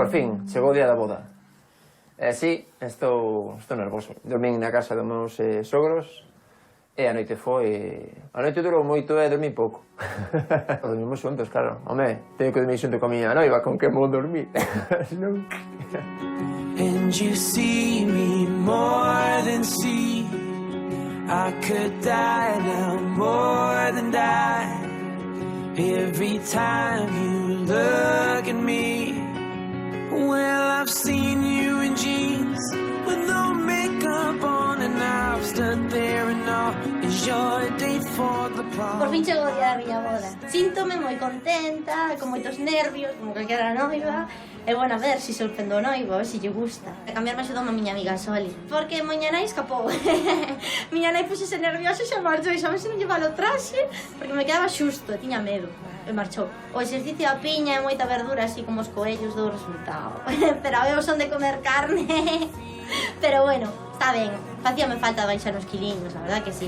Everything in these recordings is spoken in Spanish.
por fin, chegou o día da boda. E así, estou nervoso. Dormín na casa dos meus sogros e a noite foi... A noite durou moito e dormí pouco. Dormimos xuntos, claro. Home, teño que dormir xunto con a miña noiva, con que vou dormir. Non... And you see me more than see. I could die now, more than die. Every time you look at me. Well, I've seen you in jeans with no makeup on, and I've stood there and all is your date for the prom. Por fin chegou o día da miña boda. Síntome moi contenta, con moitos nervios, como calquera noiva. E, bueno, a ver se sorprendo o noivo, a ver se lle gusta. A cambiarme axudou a miña amiga Soli, porque miña nai escapou. Miña nai puxese nerviosa e xa marchou, e xa se non llevaba o traxe, porque me quedaba xusto, tiña medo. E marchou. O exercicio a piña e moita verdura, así como os coellos, dou resultado. Pero a eu son de comer carne. Pero, bueno, está ben. Facíame falta baixar uns quiliños, a verdad que sí.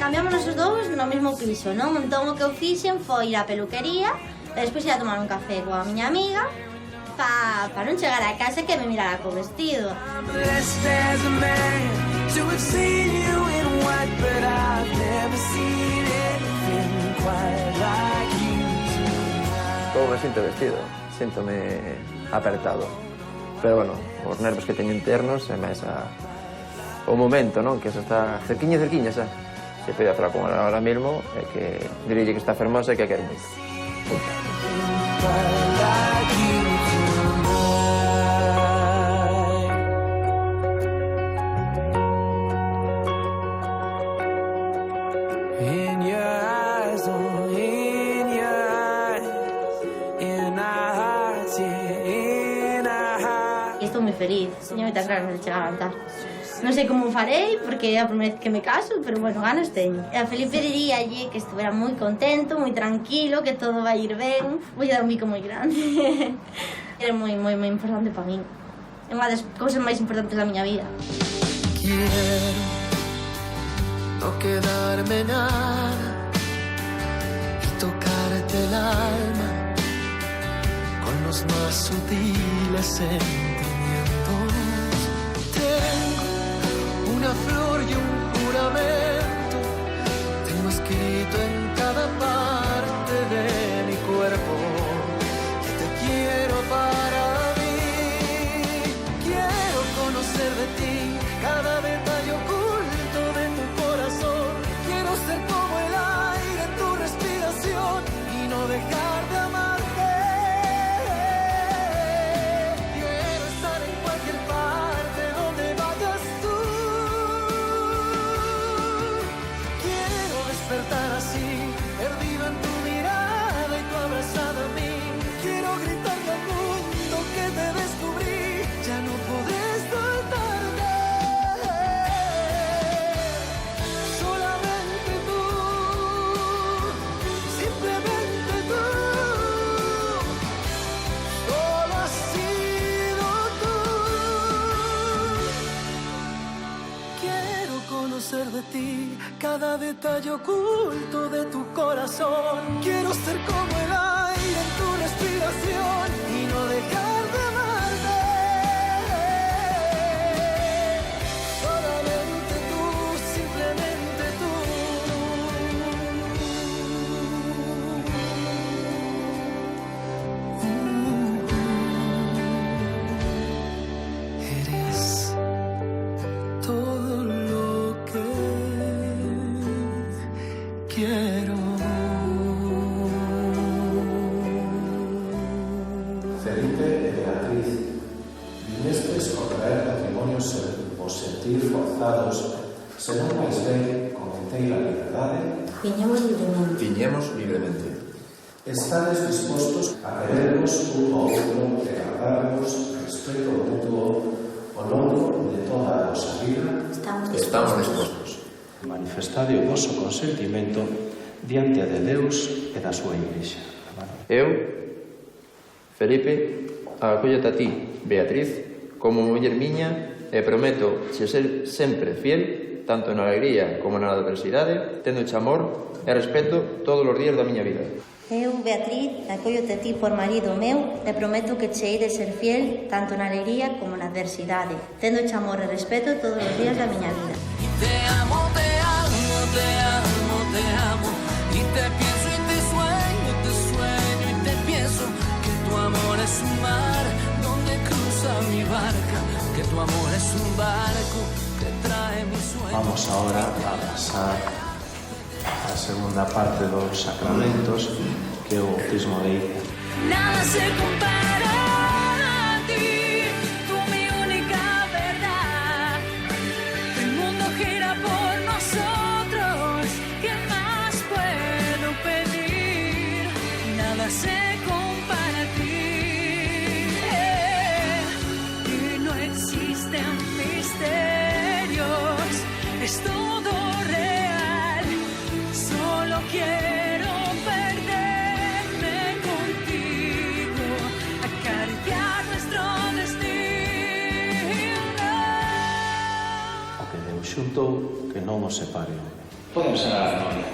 Cambiámonos os dous no mesmo piso, non? Entón o que eu fixen foi ir á peluquería e despois ir a tomar un café coa miña amiga pa non chegar a casa e que me mirara co vestido. Como me sinto vestido, síntome apertado. Pero, bueno, os nervos que teño internos é máis o momento, non? Que xa está cerquiña, xa. Se pode falar con ela ahora mismo, é que dirille que está fermosa e que quero moito. E estou moi feliz, teño moitas ganas de chegar ao altar. Non sei como farei, porque é a primeira vez que me caso, pero, bueno, ganas teño. E a Felipe diríalle que estuvera moi contento, moi tranquilo, que todo vai ir ben. Vou dar un bico moi grande. É moi importante para min. É unha das cousas máis importantes da miña vida. Quiero no quedarme nada y tocarte el alma con los más sutiles sentimientos. Tengo una flor y un juramento, tengo escrito en cada parte de mi cuerpo que te quiero para mí. Quiero conocer de ti cada detalle oculto de tu corazón. Quiero ser como el aire en tu respiración y no dejar de amarte. Quiero estar en cualquier parte donde vayas tú. Quiero despertar así, perdido en tu mirada y tu abrazada a mí. Quiero gritarle al mundo que te descubrí, ya no podré soltarte. Solamente tú, simplemente tú, solo has sido tú. Quiero conocer de ti cada detalle oculto de tu corazón. Quiero ser como el aire en tu respiración y no dejar de amarte. Solamente tú, simplemente tú. Eres todo lo que quiero. Felipe e Beatriz, vinestes contraer matrimonios por sentir forzados, senón máis ben con inteira liberdade. Viñemos libremente. Viñemos libremente. Estades dispostos a querervos un ao outro e a darvos respeto mutuo ao longo de toda a vosa vida. Estamos dispostos. Manifestade o voso consentimento diante de Deus e da súa Igrexa. Eu, Felipe, acóllete a ti, Beatriz, como muller miña, e prometo che ser sempre fiel tanto na alegría como na adversidade, téndoche amor e respeto todos os días da miña vida. Eu, Beatriz, acollo-te a ti por marido meu, te prometo que che hei de ser fiel tanto na alegría como na adversidade, téndoche amor e respeto todos os días da miña vida. Te amo, te amo, te amo, te amo. Y te pienso y te sueño y te pienso. Que tu amor es un mar donde cruza mi barca. Que tu amor es un barco que trae mi sueño. Vamos ahora a pasar a segunda parte dos sacramentos, que é o bautismo de Illa. Nada se compara a ti, tú mi única verdad. El mundo gira por nosotros, ¿qué más puedo pedir? Nada se compara a ti, y no existen misterios, es todo real, solo quiero perderme contigo, acariciar nuestro destino. O que Deus xuntou, que non os separe o home. Podemos ser a la novia.